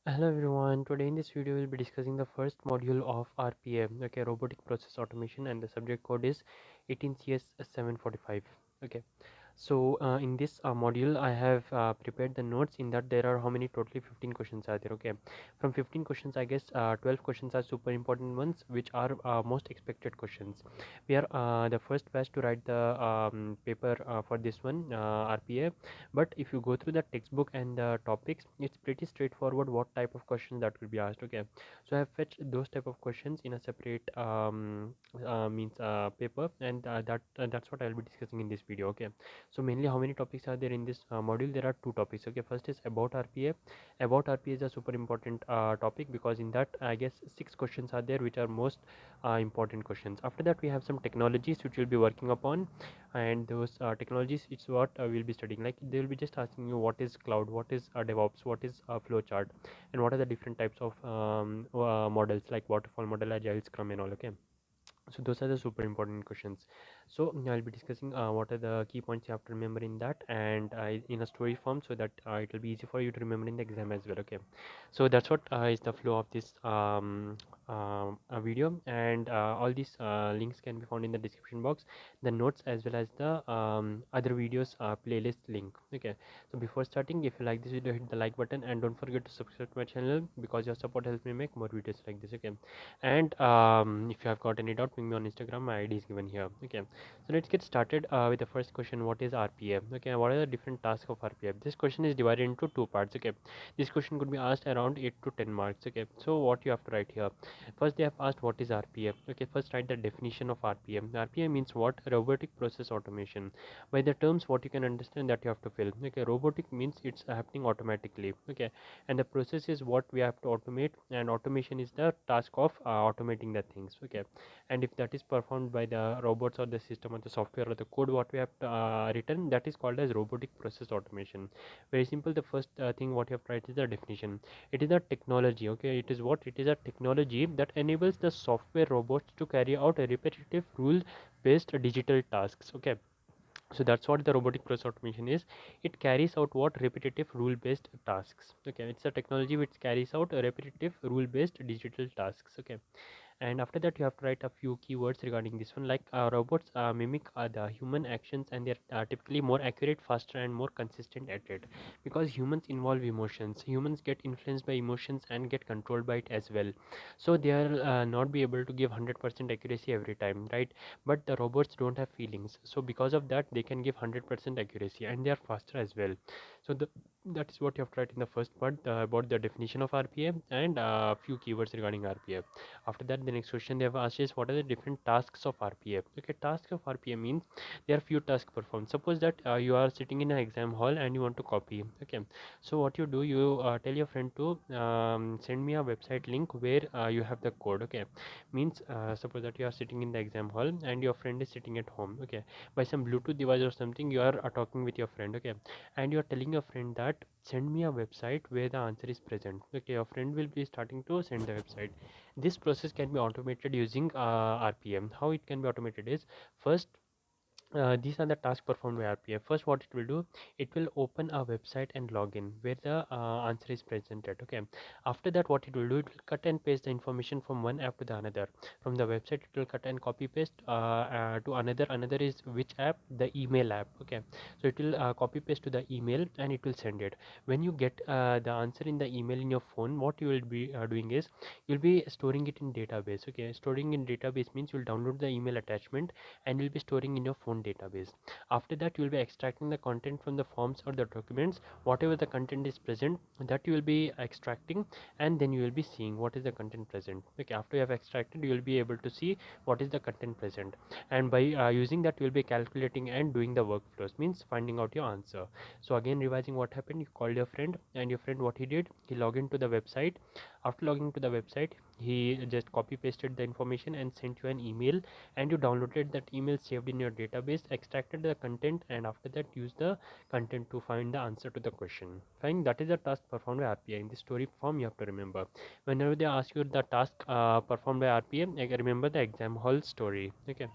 Hello everyone, today in this video we'll be discussing the first module of RPA, okay, Robotic Process Automation, and the subject code is 18CS745. Okay, so in this module I have prepared the notes. In that there are how many, totally 15 questions are there. Okay, from 15 questions I guess 12 questions are super important ones, which are most expected questions. We are the first batch to write the paper for this one, RPA. But if you go through the textbook and the topics, it's pretty straightforward what type of questions that will be asked. Okay, so I have fetched those type of questions in a separate means paper, and that's what I'll be discussing in this video. Okay, so mainly how many topics are there in this module? There are two topics. Okay, first is about RPA. About RPA is a super important topic, because in that I guess 6 questions are there which are most important questions. After that we have some technologies which we'll be working upon, and those technologies, it's what we'll be studying. Like they will be just asking you what is cloud, what is DevOps, what is flowchart, and what are the different types of models like waterfall model, agile, scrum, and all. Okay, so those are the super important questions. So I'll be discussing what are the key points you have to remember in that, and in a story form, so that it will be easy for you to remember in the exam as well. Okay, so that's what is the flow of this video, and all these links can be found in the description box, the notes as well as the other videos playlist link. Okay, so before starting, if you like this video, hit the like button, and don't forget to subscribe to my channel, because your support helps me make more videos like this. Okay, and if you have got any doubt, ping me on Instagram. My ID is given here. Okay, so let's get started with the first question. What is RPA? Okay, what are the different tasks of RPA? This question is divided into two parts. Okay, this question could be asked around 8 to 10 marks. Okay, so what you have to write here? First they have asked what is RPA. Okay, first write the definition of RPA. RPA means what? Robotic process automation. By the terms, what you can understand, that you have to fill. Okay, robotic means it's happening automatically. Okay, and the process is what we have to automate, and automation is the task of automating the things. Okay, and if that is performed by the robots or the system or the software or the code what we have written, that is called as robotic process automation. Very simple. The first thing what you have to write is the definition. It is a technology. Okay, it is what? It is a technology that enables the software robots to carry out a repetitive rule based digital tasks. Okay, so that's what the robotic process automation is. It carries out what? Repetitive rule based tasks. Okay, it's a technology which carries out a repetitive rule based digital tasks. Okay, and after that you have to write a few keywords regarding this one, like robots mimic the human actions, and they're typically more accurate, faster, and more consistent at it, because humans involve emotions. Humans get influenced by emotions and get controlled by it as well, so they are not be able to give 100% accuracy every time, right? But the robots don't have feelings, so because of that they can give 100% accuracy, and they are faster as well. So that is what you have to write in the first part, about the definition of RPA, and a few keywords regarding RPA. After that, the next question they have asked is what are the different tasks of RPA. Okay, tasks of RPA means there are few tasks performed. Suppose that you are sitting in an exam hall and you want to copy. Okay, so what you do, you tell your friend to send me a website link where you have the code. Okay, means suppose that you are sitting in the exam hall and your friend is sitting at home. Okay, by some Bluetooth device or something, you are talking with your friend. Okay, and you are telling your friend that send me a website where the answer is present. Okay, your friend will be starting to send the website. This process can be automated using RPM. How it can be automated is, first these are the tasks performed by RPA. First, what it will do, it will open a website and log in where the answer is presented. Okay. After that, what it will do, it will cut and paste the information from one app to the another. From the website, it will cut and copy paste to another. Another is which app? The email app. Okay. So it will copy paste to the email and it will send it. When you get the answer in the email in your phone, what you will be doing is you'll be storing it in database. Okay. Storing in database means you'll download the email attachment and you'll be storing in your phone database. After that, you will be extracting the content from the forms or the documents. Whatever the content is present, that you will be extracting, and then you will be seeing what is the content present. Okay, after you have extracted, you will be able to see what is the content present, and by using that, you will be calculating and doing the workflows, means finding out your answer. So again, revising what happened, you called your friend, and your friend, what he did, he logged into the website. After logging to the website, he just copy pasted the information and sent you an email, and you downloaded that email, saved in your database, extracted the content, and after that used the content to find the answer to the question. Fine, that is the task performed by RPA. In the story form, you have to remember, whenever they ask you the task performed by RPA, remember the exam hall story. Okay,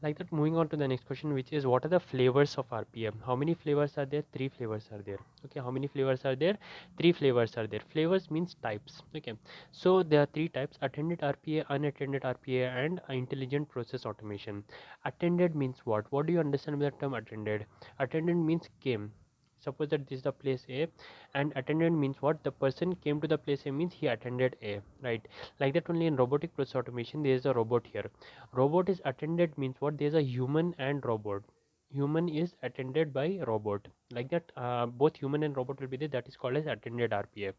Like that, moving on to the next question, which is what are the flavors of RPM? How many flavors are there? Three flavors are there. Okay, how many flavors are there? Three flavors are there. Flavors means types. Okay, so there are three types: attended RPA, unattended RPA, and intelligent process automation. Attended means what? What do you understand by the term attended? Attended means came. Suppose that this is the place A, and attended means what? The person came to the place A means he attended A, right? Like that only in robotic process automation, there is a robot here. Robot is attended means what? There's a human and robot. Human is attended by robot. Like that, both human and robot will be there. That is called as attended RPA.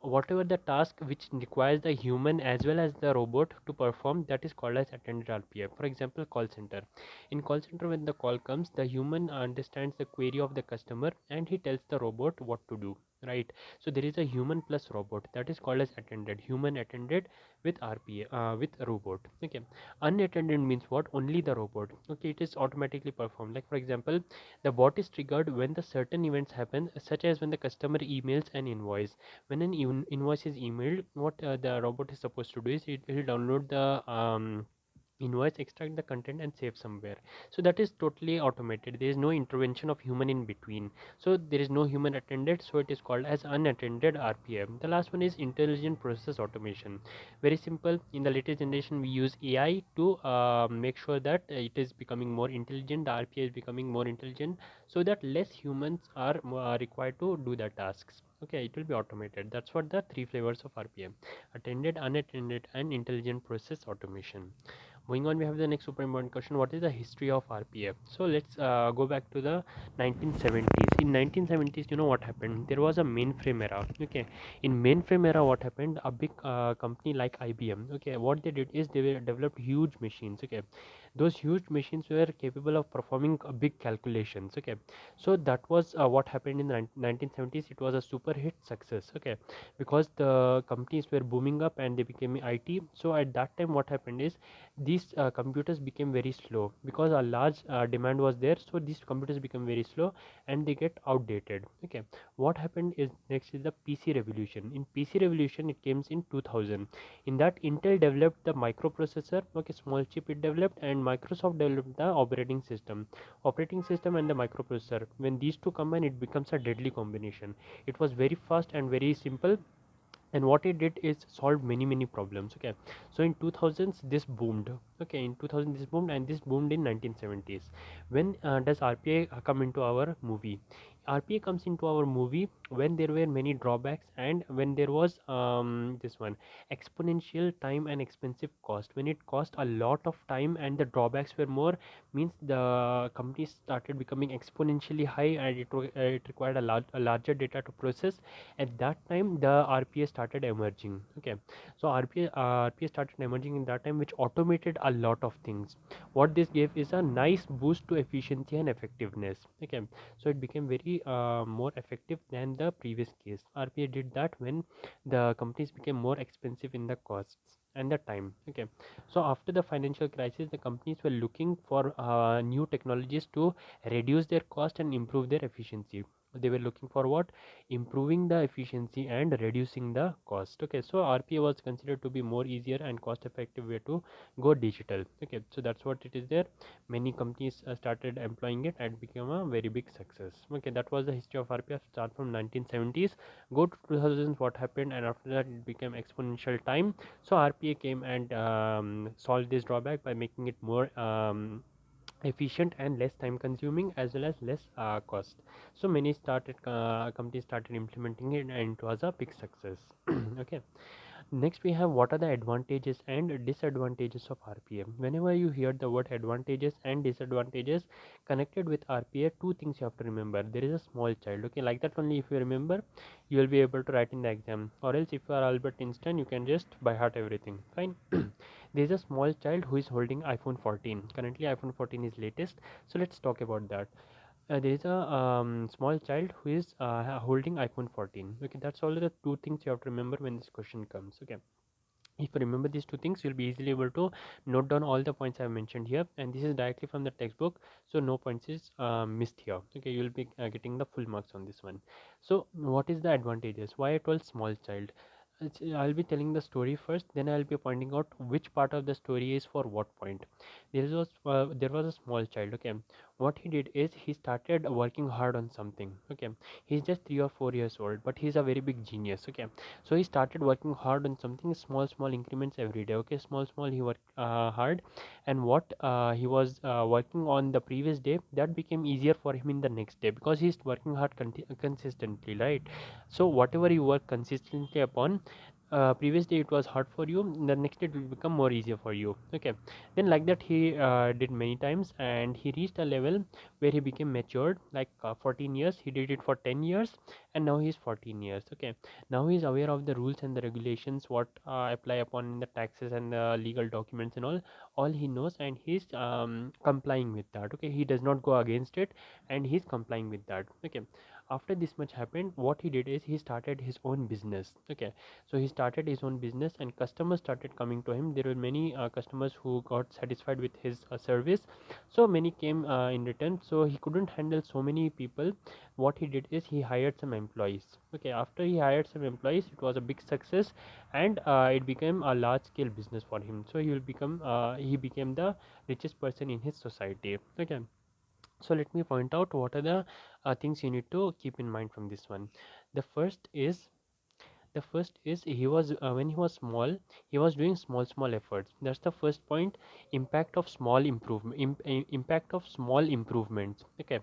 Whatever the task which requires the human as well as the robot to perform, that is called as attended RPA. For example, call center. In call center, when the call comes, the human understands the query of the customer and he tells the robot what to do, right? So there is a human plus robot, that is called as attended. Human attended with RPA, with robot. Okay, unattended means what? Only the robot. Okay, it is automatically performed. Like for example, the bot is triggered when the certain events happen, such as when the customer emails an invoice. When an invoice is emailed, what the robot is supposed to do is it will download the invoice, extract the content and save somewhere. So that is totally automated. There is no intervention of human in between, so there is no human attended, so it is called as unattended RPM. The last one is intelligent process automation. Very simple. In the latest generation, we use AI to make sure that it is becoming more intelligent, the RPA is becoming more intelligent, so that less humans are required to do the tasks. Okay, it will be automated. That's what the three flavors of RPM: attended, unattended, and intelligent process automation. Moving on, we have the next super important question: what is the history of RPA? So let's go back to the 1970s. In 1970s, you know what happened? There was a mainframe era. Okay, in mainframe era, what happened? A big company like IBM. Okay, what they did is they developed huge machines. Okay, those huge machines were capable of performing big calculations. Okay, so that was what happened in the 1970s. It was a super hit success. Okay, because the companies were booming up and they became IT. So at that time, what happened is these computers became very slow because a large demand was there, so these computers become very slow and they get outdated. Okay, what happened is next is the PC revolution. In PC revolution, it came in 2000. In that, Intel developed the microprocessor. Okay, small chip it developed, and Microsoft developed the operating system and the microprocessor. When these two combine, it becomes a deadly combination. It was very fast and very simple, and what it did is solved many problems. Okay, so in 2000s this boomed. Okay, in 2000 this boomed, and this boomed in 1970s. When does RPA come into our movie? RPA comes into our movie when there were many drawbacks, and when there was this one, exponential time and expensive cost. When it cost a lot of time and the drawbacks were more, means the companies started becoming exponentially high, and it required a larger data to process. At that time, the RPA started emerging. Okay, so RPA started emerging in that time, which automated a lot of things. What this gave is a nice boost to efficiency and effectiveness. Okay, so it became very more effective than the previous case. RPA did that when the companies became more expensive in the costs and the time. Okay, so after the financial crisis, the companies were looking for new technologies to reduce their cost and improve their efficiency. They were looking for what? Improving the efficiency and reducing the cost. Okay, so RPA was considered to be more easier and cost effective way to go digital. Okay, so that's what it is there. Many companies started employing it and became a very big success. Okay, that was the history of RPA. Start from 1970s, go to 2000s, what happened, and after that it became exponential time. So RPA came and solved this drawback by making it more efficient and less time consuming, as well as less cost. So many started companies started implementing it, and it was a big success. Okay, next we have what are the advantages and disadvantages of RPA. Whenever you hear the word advantages and disadvantages connected with RPA, two things you have to remember. There is a small child. Okay, like that only if you remember, you will be able to write in the exam, or else if you are Albert Einstein, you can just by heart everything. Fine. There is a small child who is holding iPhone 14. Currently iPhone 14 is latest, so let's talk about that. There is a small child who is holding iPhone 14. Okay, that's all the two things you have to remember when this question comes. Okay, if you remember these two things, you'll be easily able to note down all the points I've mentioned here, and this is directly from the textbook, so no points is missed here. Okay, you'll be getting the full marks on this one. So what is the advantages? Why I told small child? I'll be telling the story first, then I'll be pointing out which part of the story is for what point. There was a small child. Okay, what he did is he started working hard on something. Okay, he's just 3 or 4 years old, but he's a very big genius. Okay, so he started working hard on something, small increments every day. Okay, small he worked hard, and what he was working on the previous day, that became easier for him in the next day because he's working hard consistently, right? So whatever you work consistently upon, previous day it was hard for you, the next day it will become more easier for you. Okay, then like that he did many times, and he reached a level where he became matured, like 14 years. He did it for 10 years, and now he's 14 years. Okay, now he's aware of the rules and the regulations, what apply upon the taxes and the legal documents and all he knows, and he's complying with that. Okay, he does not go against it, and he's complying with that. Okay, after this much happened, what he did is he started his own business. Okay, so he started his own business, and customers started coming to him. There were many customers who got satisfied with his service, so many came in return, so he couldn't handle so many people. What he did is he hired some employees. Okay, after he hired some employees, it was a big success, and it became a large scale business for him. So he became the richest person in his society. Okay, so let me point out what are the things you need to keep in mind from this one. The first is he was when he was small, he was doing small efforts. That's the first point. Impact of small impact of small improvements. Okay,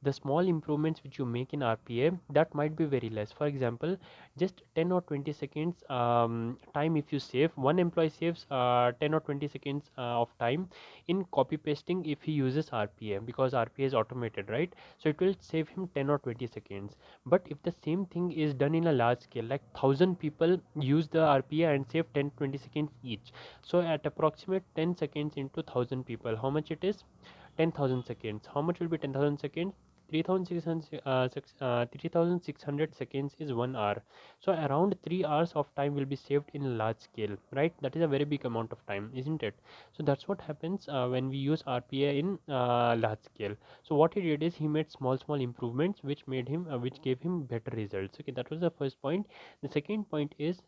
the small improvements which you make in RPA, that might be very less. For example, just 10 or 20 seconds time, if you save, one employee saves 10 or 20 seconds of time in copy pasting if he uses RPA, because RPA is automated, right? So it will save him 10 or 20 seconds. But if the same thing is done in a large scale, like 1000 people use the RPA and save 10-20 seconds each, so at approximate 10 seconds into 1000 people, how much it is? 10,000 seconds. How much will be 10,000 seconds? 3,600 seconds is 1 hour. So around 3 hours of time will be saved in large scale, right? That is a very big amount of time, isn't it? So that's what happens when we use RPA in large scale. So what he did is he made small improvements which gave him better results. Okay, that was the first point. The second point is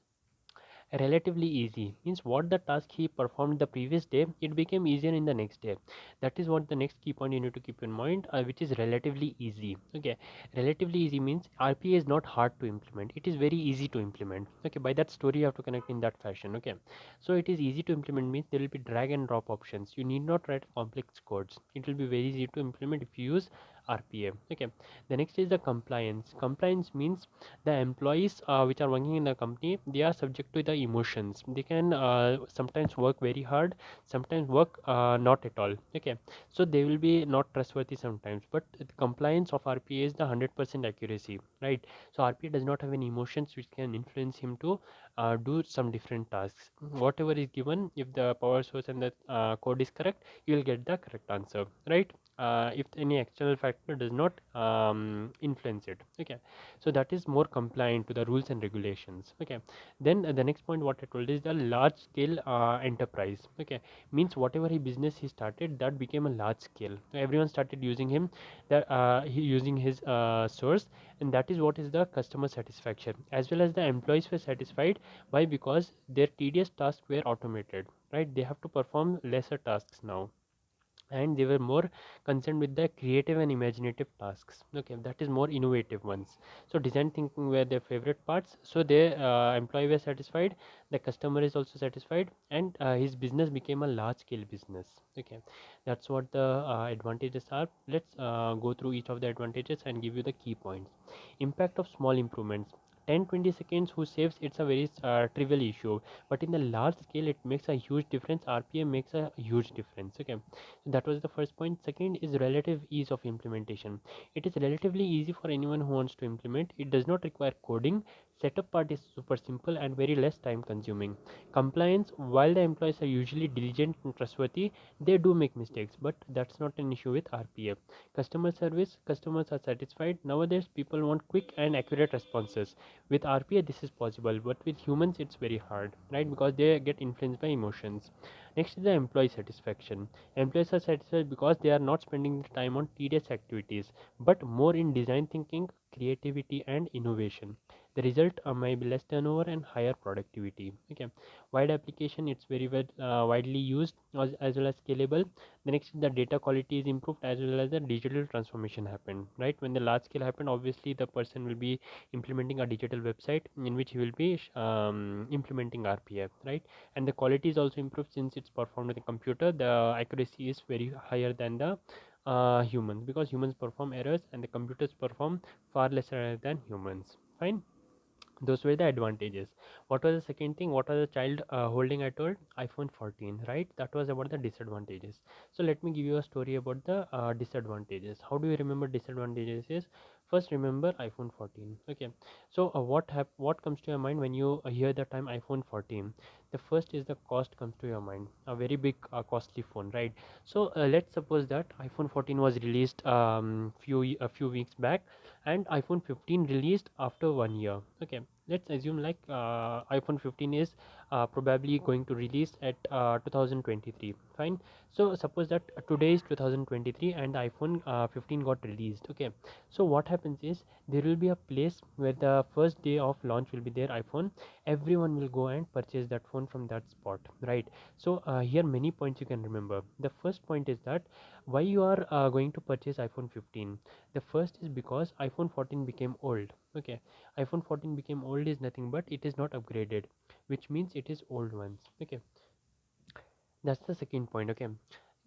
relatively easy, means what the task he performed the previous day, it became easier in the next day. That is what the next key point you need to keep in mind, which is relatively easy. Okay, relatively easy means RPA is not hard to implement, it is very easy to implement. Okay, by that story you have to connect in that fashion. Okay, so it is easy to implement means there will be drag and drop options, you need not write complex codes, it will be very easy to implement if you use RPA. Okay, the next is the compliance means the employees which are working in the company, they are subject to the emotions. They can sometimes work very hard, sometimes work not at all. Okay, so they will be not trustworthy sometimes, but the compliance of RPA is the 100% accuracy, right? So RPA does not have any emotions which can influence him to do some different tasks. Whatever is given, if the power source and the code is correct, you will get the correct answer, right? If any external factor does not influence it. Okay, so that is more compliant to the rules and regulations. Okay, then the next point what I told is the large scale enterprise. Okay, means whatever he business he started, that became a large scale, everyone started using him, that he using his source, and that is what is the customer satisfaction, as well as the employees were satisfied. Why? Because their tedious tasks were automated, right? They have to perform lesser tasks now, and they were more concerned with the creative and imaginative tasks. Okay, that is more innovative ones. So design thinking were their favorite parts, so their employee were satisfied, the customer is also satisfied, and his business became a large scale business. Okay, that's what the advantages are. Let's go through each of the advantages and give you the key points. Impact of small improvements. 10-20 seconds who saves, it's a very trivial issue, but in the large scale it makes a huge difference. RPA makes a huge difference. Okay, so that was the first point. Second is relative ease of implementation. It is relatively easy for anyone who wants to implement. It does not require coding. Setup part is super simple and very less time consuming. Compliance, while the employees are usually diligent and trustworthy, they do make mistakes, but that's not an issue with RPA. Customer service, customers are satisfied. Nowadays people want quick and accurate responses. With RPA this is possible, but with humans it's very hard, right? Because they get influenced by emotions. Next is the employee satisfaction. Employees are satisfied because they are not spending the time on tedious activities, but more in design thinking, creativity, and innovation. The result may be less turnover and higher productivity. Okay, wide application, it's very well widely used as well as scalable. The next is the data quality is improved as well as the digital transformation happened. Right, when the large scale happened, obviously the person will be implementing a digital website in which he will be implementing RPA, right? And the quality is also improved since it's performed with a computer. The accuracy is very higher than the humans, because humans perform errors and the computers perform far lesser errors than humans. Fine, those were the advantages. What was the second thing? What was the child holding? I told iPhone 14, right? That was about the disadvantages. So let me give you a story about the disadvantages. How do you remember disadvantages? Is first remember iPhone 14. Okay, so what comes to your mind when you hear the time iPhone 14? The first is the cost comes to your mind. A very big costly phone, right? So let's suppose that iPhone 14 was released a few weeks back, and iPhone 15 released after 1 year. Okay, let's assume like iPhone 15 is probably going to release at 2023. Fine, so suppose that today is 2023 and the iPhone 15 got released. Okay, so what happens is there will be a place where the first day of launch will be there iPhone. Everyone will go and purchase that phone from that spot, right? So here many points you can remember. The first point is that why you are going to purchase iPhone 15. The first is because iPhone 14 became old. Okay, iPhone 14 became old is nothing but it is not upgraded, which means it is old ones. Okay, that's the second point. Okay,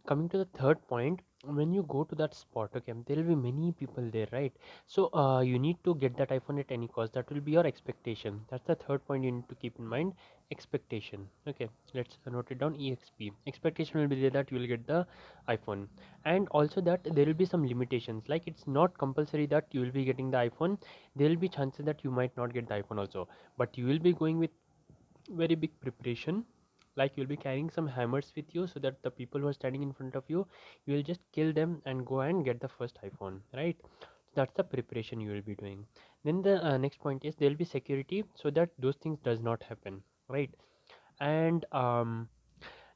coming to the third point, when you go to that spot, okay, there will be many people there, right? So you need to get that iPhone at any cost. That will be your expectation. That's the third point you need to keep in mind. Expectation. Okay, let's note it down. EXP expectation will be there that you will get the iPhone, and also that there will be some limitations, like it's not compulsory that you will be getting the iPhone. There will be chances that you might not get the iPhone also, but you will be going with very big preparation. Like you'll be carrying some hammers with you so that the people who are standing in front of you, you will just kill them and go and get the first iPhone, right? That's the preparation you will be doing. Then the next point is there will be security so that those things does not happen, right? And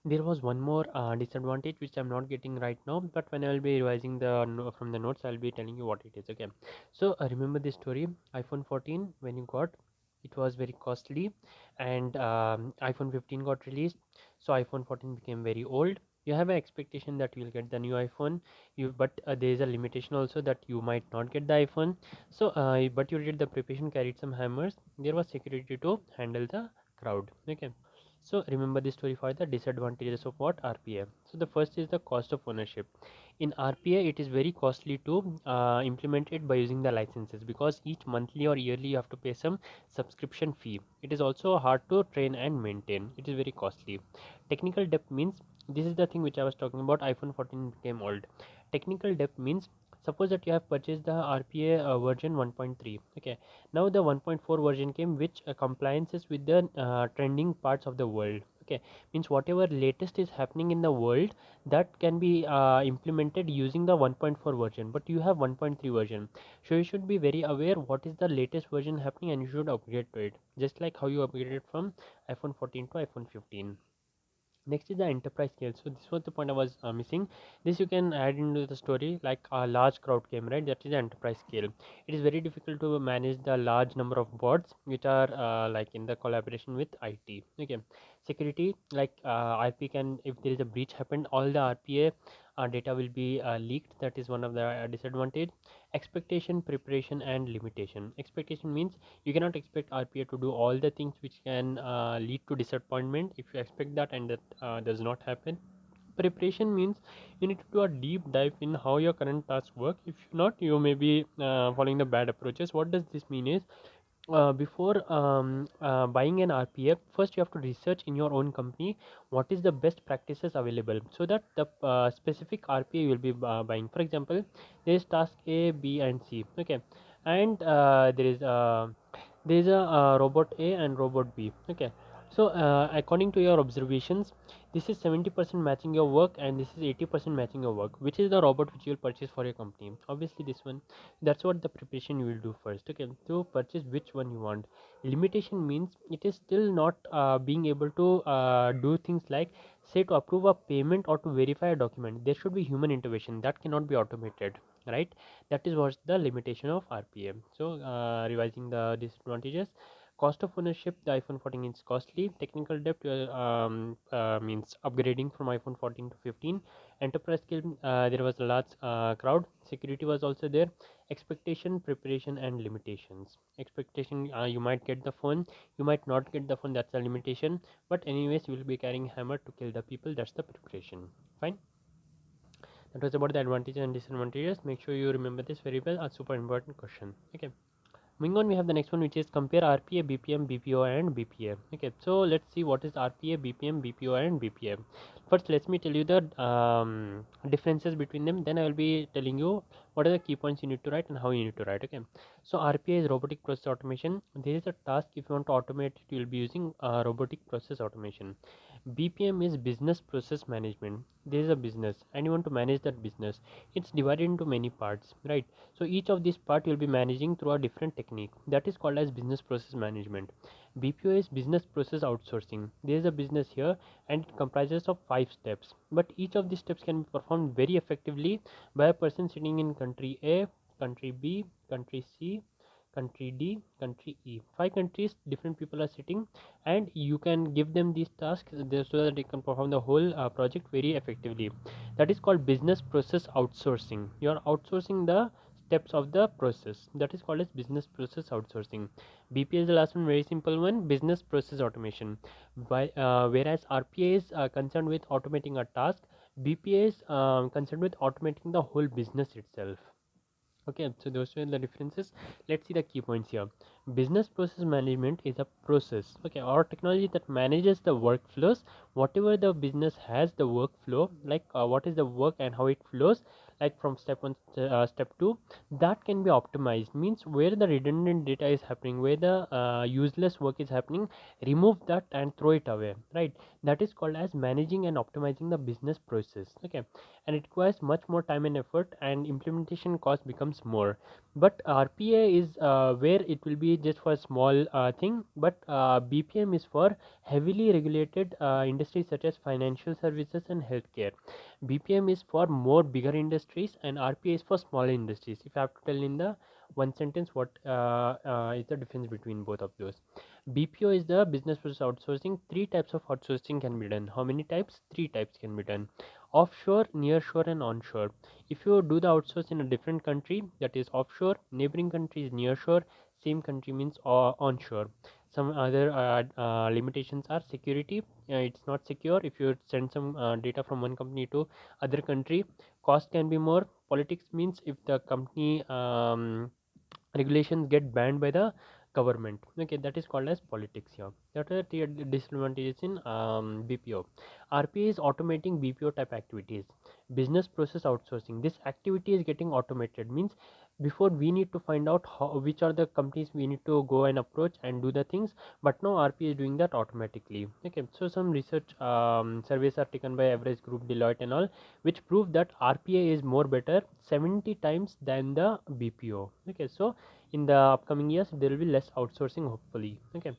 there was one more disadvantage which I'm not getting right now, but when I will be revising from the notes, I'll be telling you what it is. Okay, so remember this story. iPhone 14 when you got, it was very costly, and iPhone 15 got released, so iPhone 14 became very old. You have an expectation that you will get the new iPhone, but there is a limitation also that you might not get the iPhone. So but you did the preparation, carried some hammers, there was security to handle the crowd. Okay, so remember this story for the disadvantages of what RPA. So the first is the cost of ownership. In RPA, it is very costly to implement it by using the licenses, because each monthly or yearly you have to pay some subscription fee. It is also hard to train and maintain. It is very costly. Technical debt means, this is the thing which I was talking about. iPhone 14 became old. Technical debt means, suppose that you have purchased the RPA version 1.3. Okay, now the 1.4 version came, which compliances with the trending parts of the world. Okay, means whatever latest is happening in the world, that can be implemented using the 1.4 version, but you have 1.3 version, so you should be very aware what is the latest version happening and you should upgrade to it, just like how you upgraded from iPhone 14 to iPhone 15. Next is the enterprise scale. So this was the point I was missing. This you can add into the story, like a large crowd came, right? That is the enterprise scale. It is very difficult to manage the large number of bots which are like in the collaboration with IT. Okay, security, like RP can, if there is a breach happened, all the RPA data will be leaked. That is one of the disadvantage. Expectation, preparation, and limitation. Expectation means you cannot expect RPA to do all the things which can lead to disappointment. If you expect that and that does not happen. Preparation means you need to do a deep dive in how your current tasks work. If not, you may be following the bad approaches. What does this mean is, before buying an RPA, first you have to research in your own company what is the best practices available, so that the specific RPA you will be buying. For example, there is task A, B, and C. Okay, and there is a robot A and robot B. Okay, so according to your observations, This is 70% matching your work and this is 80% matching your work. Which is the robot which you will purchase for your company? Obviously this one. That's what the preparation you will do first. Okay, to purchase which one you want. Limitation means it is still not being able to do things like say to approve a payment or to verify a document. There should be human intervention that cannot be automated, right? That is what's the limitation of RPA. So revising the disadvantages. Cost of ownership, the iPhone 14 is costly. Technical debt means upgrading from iPhone 14 to 15. Enterprise skill, there was a large crowd. Security was also there. Expectation, preparation, and limitations. Expectation, you might get the phone, you might not get the phone. That's a limitation. But anyways, you will be carrying hammer to kill the people. That's the preparation. Fine. That was about the advantages and disadvantages. Make sure you remember this very well. A super important question. Okay. Moving on, we have the next one, which is compare RPA, BPM, BPO, and BPA. Okay, so let's see what is RPA, BPM, BPO, and BPA. First, let me tell you the differences between them. Then I will be telling you what are the key points you need to write and how you need to write. Okay, so RPA is robotic process automation. There is a task if you want to automate it, you will be using robotic process automation. BPM is business process management. There is a business and you want to manage that business. It's divided into many parts, right? So each of these part you'll be managing through a different technique that is called as business process management. BPO is business process outsourcing. There is a business here and it comprises of 5 steps, but each of these steps can be performed very effectively by a person sitting in country A, country B, country C, country D, country E. 5 countries, different people are sitting, and you can give them these tasks so that they can perform the whole project very effectively. That is called business process outsourcing. You are outsourcing the steps of the process. That is called as business process outsourcing. BPA is the last one, very simple one, business process automation. Whereas RPA is concerned with automating a task, BPA is concerned with automating the whole business itself. Okay, so those were the differences. Let's see the key points here. Business process management is a process, okay, or technology that manages the workflows. Whatever the business has, the workflow, like what is the work and how it flows, like from step 1 step 2, that can be optimized. Means where the redundant data is happening, where the useless work is happening, remove that and throw it away, right? That is called as managing and optimizing the business process. Okay, and it requires much more time and effort, and implementation cost becomes more. But RPA is where it will be just for a small thing, but BPM is for heavily regulated industries such as financial services and healthcare. BPM is for more bigger industries and RPA is for smaller industries. If I have to tell in the one sentence what is the difference between both of those. BPO is the business process outsourcing. 3 types of outsourcing can be done. How many types? 3 types can be done: offshore, nearshore, and onshore. If you do the outsource in a different country, that is offshore, neighboring country is nearshore, same country means onshore. Some other limitations are security. It's not secure if you send some data from one company to other country. Cost can be more. Politics means if the company regulations get banned by the government. Okay, that is called as politics here. That are the disadvantages in BPO. RPA is automating BPO type activities. Business process outsourcing. This activity is getting automated. Means before we need to find out which are the companies we need to go and approach and do the things, but now RPA is doing that automatically. Okay, so some research surveys are taken by average group, Deloitte and all, which prove that RPA is more better 70 times than the BPO. Okay, so in the upcoming years there will be less outsourcing hopefully. Okay,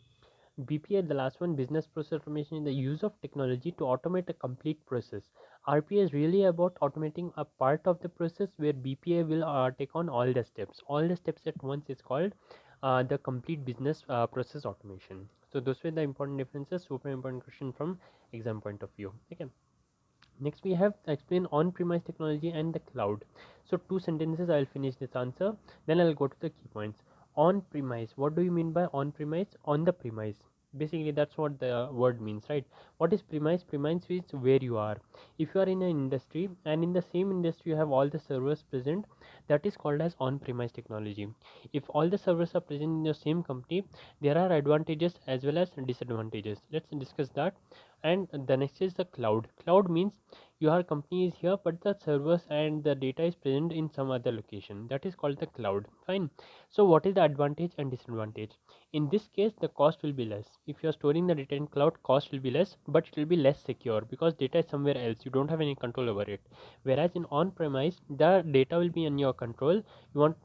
BPA, the last one, business process automation, is the use of technology to automate a complete process. RPA is really about automating a part of the process, where BPA will take on all the steps. All the steps at once is called the complete business process automation. So those were the important differences. Super important question from exam point of view. Okay. Next, we have explain on-premise technology and the cloud. So 2 sentences, I'll finish this answer. Then I'll go to the key points. On-premise. What do you mean by on-premise? On the premise. Basically, that's what the word means, right? What is premise? Premise is where you are. If you are in an industry and in the same industry you have all the servers present, that is called as on-premise technology. If all the servers are present in the same company, there are advantages as well as disadvantages. Let's discuss that. And the next is the cloud. Cloud means your company is here but the servers and the data is present in some other location. That is called the cloud. Fine. So what is the advantage and disadvantage? In this case the cost will be less. If you are storing the data in cloud, cost will be less, but it will be less secure because data is somewhere else, you don't have any control over it. Whereas in on premise the data will be in your control.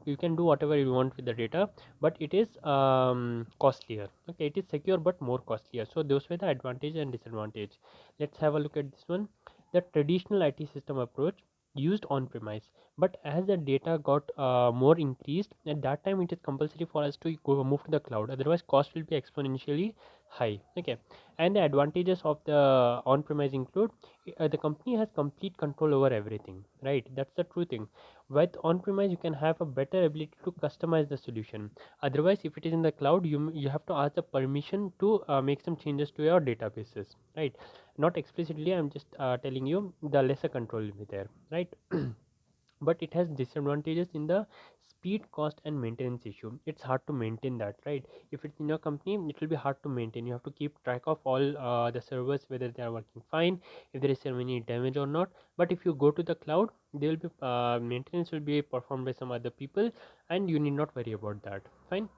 You can do whatever you want with the data, but it is costlier. Okay, it is secure but more costlier. So those were the advantage and disadvantage. Let's have a look at this one. The traditional IT system approach used on premise, but as the data got more increased, at that time it is compulsory for us to go move to the cloud, otherwise cost will be exponentially high. Okay, and the advantages of the on premise include the company has complete control over everything, right? That's the true thing. With on premise you can have a better ability to customize the solution. Otherwise if it is in the cloud, you have to ask the permission to make some changes to your databases, right? Not explicitly, I'm just telling you the lesser control will be there, right? But it has disadvantages in the speed, cost and maintenance issue. It's hard to maintain that, right? If it's in your company, it will be hard to maintain. You have to keep track of all the servers, whether they are working fine, if there is any damage or not. But if you go to the cloud, they will be maintenance will be performed by some other people and you need not worry about that. Fine.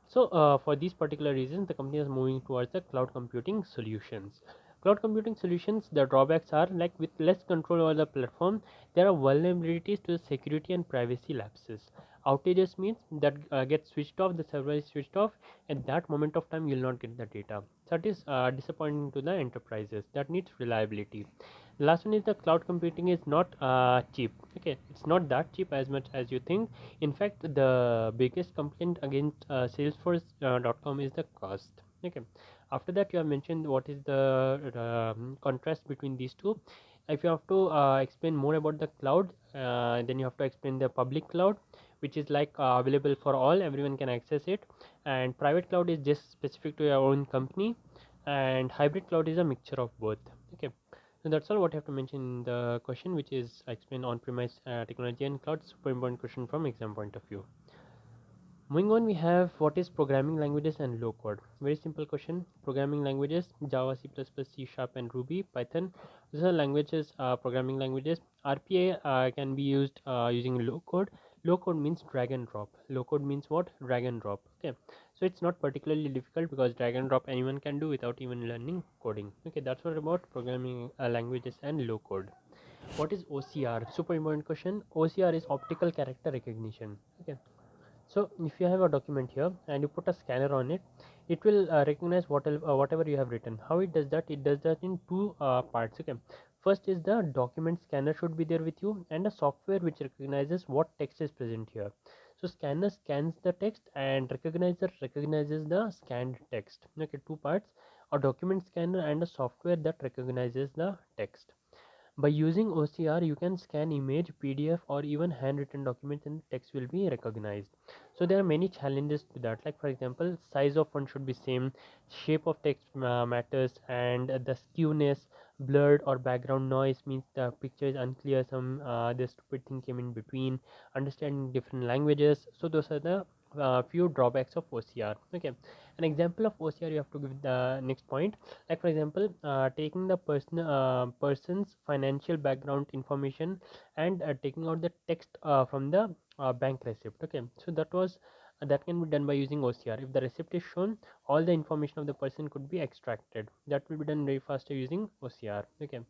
So for these particular reasons, the company is moving towards the cloud computing solutions. Cloud computing solutions, the drawbacks are like with less control over the platform, there are vulnerabilities to the security and privacy lapses. Outages means that gets switched off, the server is switched off. At that moment of time, you will not get the data. That is disappointing to the enterprises. That needs reliability. The last one is the cloud computing is not cheap. Okay, it's not that cheap as much as you think. In fact, the biggest complaint against Salesforce.com is the cost. Okay. After that, you have mentioned what is the contrast between these two. If you have to explain more about the cloud, then you have to explain the public cloud, which is like available for all, everyone can access it, and private cloud is just specific to your own company, and hybrid cloud is a mixture of both. Okay. So that's all what I have to mention in the question, which is explain on-premise technology and cloud. Super important question from exam point of view. Moving on, we have what is programming languages and low code. Very simple question. Programming languages: Java, C++, C Sharp, and Ruby, Python. These are languages, programming languages. RPA can be used using low code. Low code means drag and drop. Low code means what? Drag and drop. Okay, so it's not particularly difficult because drag and drop anyone can do without even learning coding. Okay, that's what about programming languages and low code. What is OCR? Super important question. OCR is optical character recognition. Okay, so if you have a document here and you put a scanner on it, it will recognize whatever you have written. How it does that? It does that in two parts. Okay, first is the document scanner should be there with you, and a software which recognizes what text is present here. So scanner scans the text and recognizes the scanned text. Okay, two parts: a document scanner and a software that recognizes the text. By using OCR, you can scan image, PDF, or even handwritten documents and text will be recognized. So there are many challenges to that. Like for example, size of font should be same, shape of text matters, and the skewness, blurred or background noise means the picture is unclear. Some the stupid thing came in between. Understanding different languages. So those are the few drawbacks of OCR. Okay, an example of OCR you have to give the next point. Like for example, taking the person's financial background information and taking out the text from the bank receipt. Okay, so that can be done by using OCR. If the receipt is shown, all the information of the person could be extracted. That will be done very faster using OCR. Okay,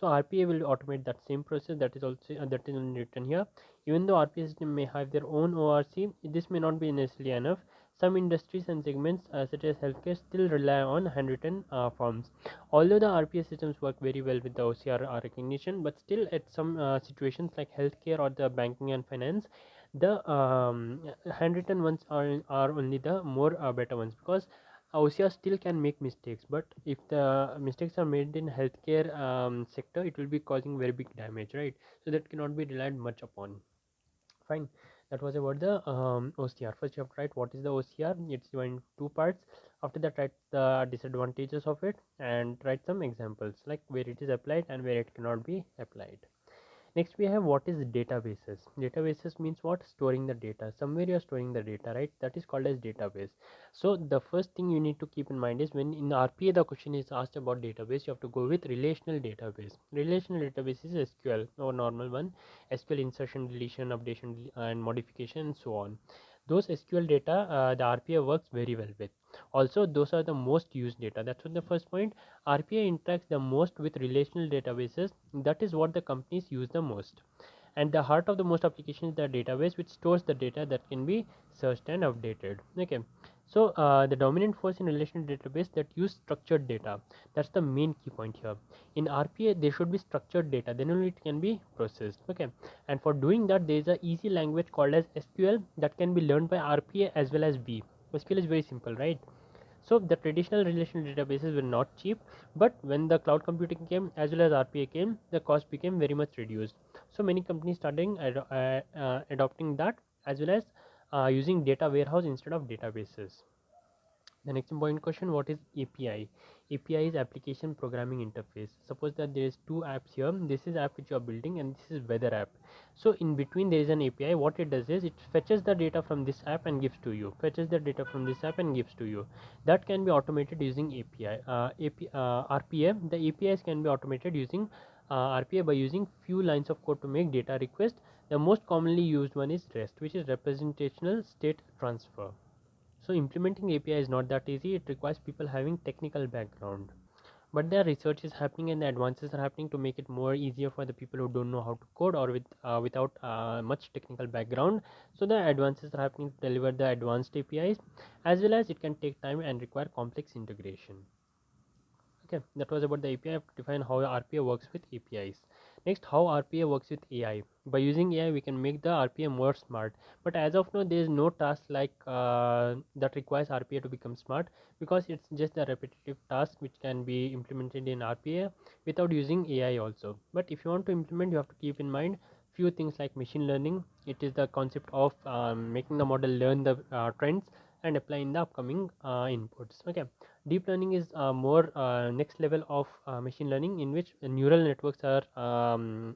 so RPA will automate that same process. That is also that is written here. Even though RPA system may have their own ORC, this may not be necessarily enough. Some industries and segments, such as healthcare, still rely on handwritten forms. Although the RPA systems work very well with the OCR recognition, but still at some situations like healthcare or the banking and finance, the handwritten ones are only the more better ones, because OCR still can make mistakes. But if the mistakes are made in healthcare sector, it will be causing very big damage, right? So that cannot be relied much upon. Fine. That was about the OCR. First you have to write what is the OCR. It's divided into two parts. After that, write the disadvantages of it and write some examples like where it is applied and where it cannot be applied. Next we have what is databases. Databases means what? Storing the data. Somewhere you are storing the data, right? That is called as database. So the first thing you need to keep in mind is when in RPA the question is asked about database, you have to go with relational database. Relational database is SQL or normal one. SQL insertion, deletion, updation, and modification, and so on. Those SQL data the RPA works very well with. Also those are the most used data. That's what the first point. RPA interacts the most with relational databases. That is what the companies use the most. And the heart of the most application is the database, which stores the data that can be searched and updated. Okay. So the dominant force in relational database that use structured data. That's the main key point here. In RPA, there should be structured data. Then only it can be processed. Okay. And for doing that, there is a easy language called as SQL that can be learned by RPA as well as B. SQL is very simple, right? So the traditional relational databases were not cheap, but when the cloud computing came as well as RPA came, the cost became very much reduced. So many companies starting adopting that as well as using data warehouse instead of databases. The next important question, what is API? API is application programming interface. Suppose that there is two apps here. This is app which you are building and this is weather app. So in between there is an API. What it does is it fetches the data from this app and gives to you. Fetches the data from this app and gives to you. That can be automated using API. RPA. The APIs can be automated using RPA by using few lines of code to make data request. The most commonly used one is REST, which is representational state transfer. So implementing API is not that easy. It requires people having technical background. But there research is happening and the advances are happening to make it more easier for the people who don't know how to code or without much technical background. So the advances are happening to deliver the advanced APIs as well as it can take time and require complex integration. Okay, that was about the API. I have to define how RPA works with APIs. Next, how RPA works with AI. By using AI, we can make the RPA more smart. But as of now, there is no task like that requires RPA to become smart because it's just a repetitive task which can be implemented in RPA without using AI also. But if you want to implement, you have to keep in mind few things like machine learning. It is the concept of making the model learn the trends and apply in the upcoming inputs. Okay, deep learning is more next level of machine learning in which neural networks are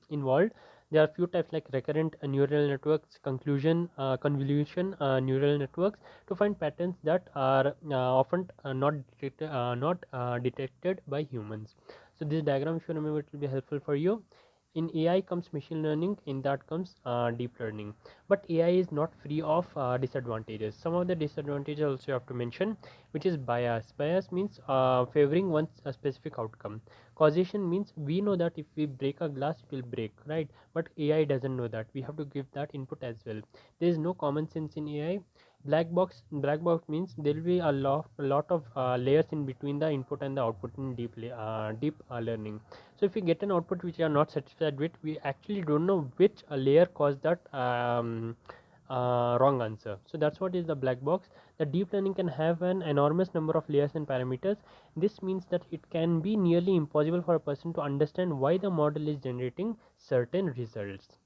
involved. There are few types like recurrent neural networks, convolution neural networks to find patterns that are often not detected by humans. So this diagram, if you remember, it will be helpful for you. In AI comes machine learning, in that comes deep learning. But AI is not free of disadvantages. Some of the disadvantages also you have to mention, which is bias. Bias means favoring one specific outcome. Causation means we know that if we break a glass, it will break, right? But AI doesn't know that. We have to give that input as well. There is no common sense in AI. Black box means there will be a lot of layers in between the input and the output in deep learning. So if we get an output which we are not satisfied with, we actually don't know which layer caused that wrong answer. So that's what is the black box. The deep learning can have an enormous number of layers and parameters. This means that it can be nearly impossible for a person to understand why the model is generating certain results.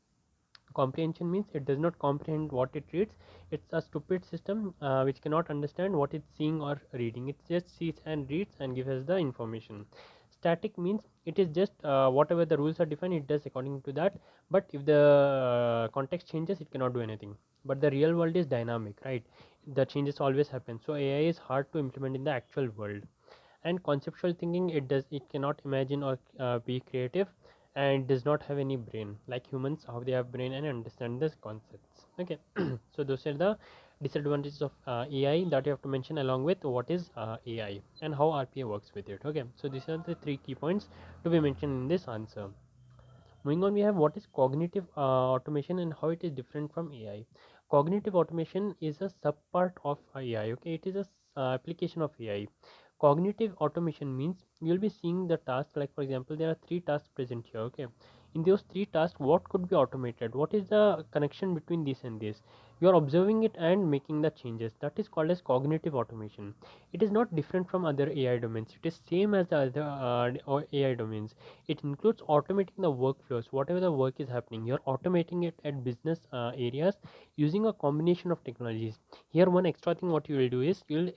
Comprehension means it does not comprehend what it reads. It's a stupid system which cannot understand what it's seeing or reading. It just sees and reads and gives us the information. Static means it is just whatever the rules are defined, it does according to that. But if the context changes, it cannot do anything. But the real world is dynamic, right? The changes always happen. So AI is hard to implement in the actual world. And conceptual thinking, it cannot imagine or be creative, and it does not have any brain like humans how they have brain and understand these concepts. Okay. So those are the disadvantages of AI that you have to mention along with what is AI and how RPA works with it. Okay, so these are the three key points to be mentioned in this answer. Moving on, we have what is cognitive automation and how it is different from AI. Cognitive automation is a subpart of AI. Okay, it is a application of AI. Cognitive automation means you'll be seeing the task, like for example there are three tasks present here. Okay, in those three tasks what could be automated, what is the connection between this and this? You are observing it and making the changes. That is called as cognitive automation. It is not different from other AI domains. It is same as the other AI domains. It includes automating the workflows. Whatever the work is happening, you're automating it at business areas using a combination of technologies. Here, one extra thing what you will do is you'll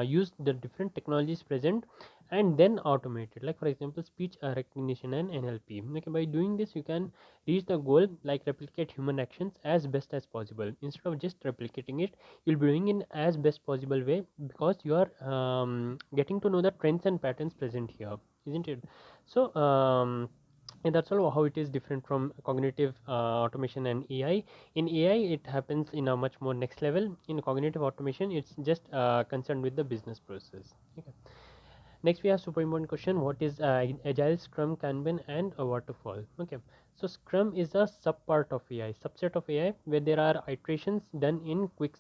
use the different technologies present and then automate it. Like for example, speech recognition and NLP. Okay, by doing this, you can reach the goal like replicate human actions as best as possible. Instead of just replicating it, you'll be doing in as best possible way, because you are getting to know the trends and patterns present here, isn't it? So and that's all how it is different from cognitive automation and AI. In AI, it happens in a much more next level. In cognitive automation, it's just concerned with the business process. Okay. Next, we have super important question: what is Agile, Scrum, Kanban, and a Waterfall? Okay, so Scrum is a sub part of AI, subset of AI, where there are iterations done in quick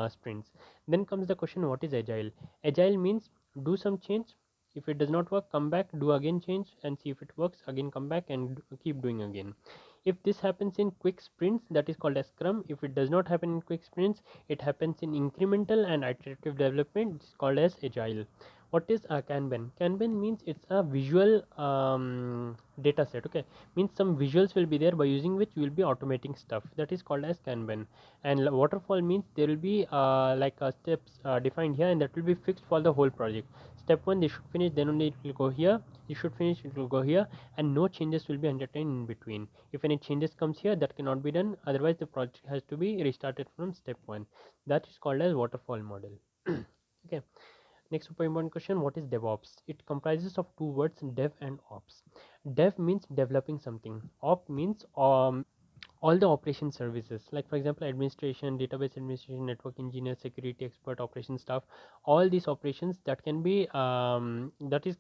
sprints. Then comes the question: what is Agile? Agile means do some change. If it does not work, come back, do again change, and see if it works. Again, come back and keep doing again. If this happens in quick sprints, that is called as Scrum. If it does not happen in quick sprints, it happens in incremental and iterative development. It's called as Agile. What is a Kanban? Kanban means it's a visual data set. Okay, means some visuals will be there by using which you will be automating stuff. That is called as Kanban. And Waterfall means there will be like steps defined here, and that will be fixed for the whole project. Step 1, they should finish, then only it will go here. You should finish, it will go here, and no changes will be entertained in between. If any changes comes here, that cannot be done, otherwise the project has to be restarted from step 1. That is called as waterfall model. Okay. Next super important question: what is DevOps? It comprises of two words, dev and ops. Dev means developing something. Op means all the operation services, like for example administration, database administration, network engineer, security expert, operation staff. All these operations that can be that is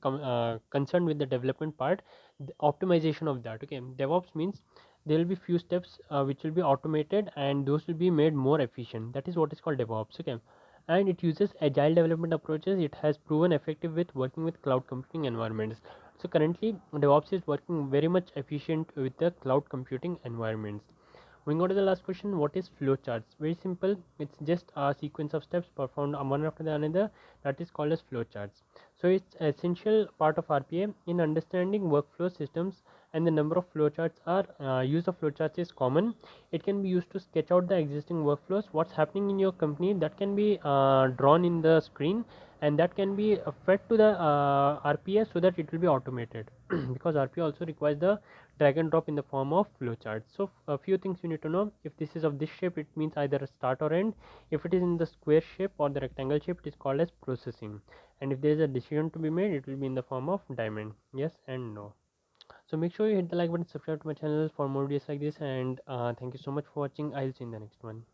concerned with the development part, the optimization of that. Okay, DevOps means there will be few steps which will be automated, and those will be made more efficient. That is what is called DevOps. Okay, and it uses agile development approaches. It has proven effective with working with cloud computing environments. So currently DevOps is working very much efficient with the cloud computing environments. Moving on to the last question: what is flowcharts? Very simple. It's just a sequence of steps performed one after the another. That is called as flowcharts. So it's essential part of RPA in understanding workflow systems, and the number of flowcharts are use of flowcharts is common. It can be used to sketch out the existing workflows, what's happening in your company, that can be drawn in the screen, and that can be fed to the RPA so that it will be automated. Because RPA also requires the drag and drop in the form of flowchart. So a few things you need to know: if this is of this shape, it means either a start or end. If it is in the square shape or the rectangle shape, it is called as processing. And if there is a decision to be made, it will be in the form of diamond, yes and no. So make sure you hit the like button, subscribe to my channel for more videos like this, and thank you so much for watching. I'll see you in the next one.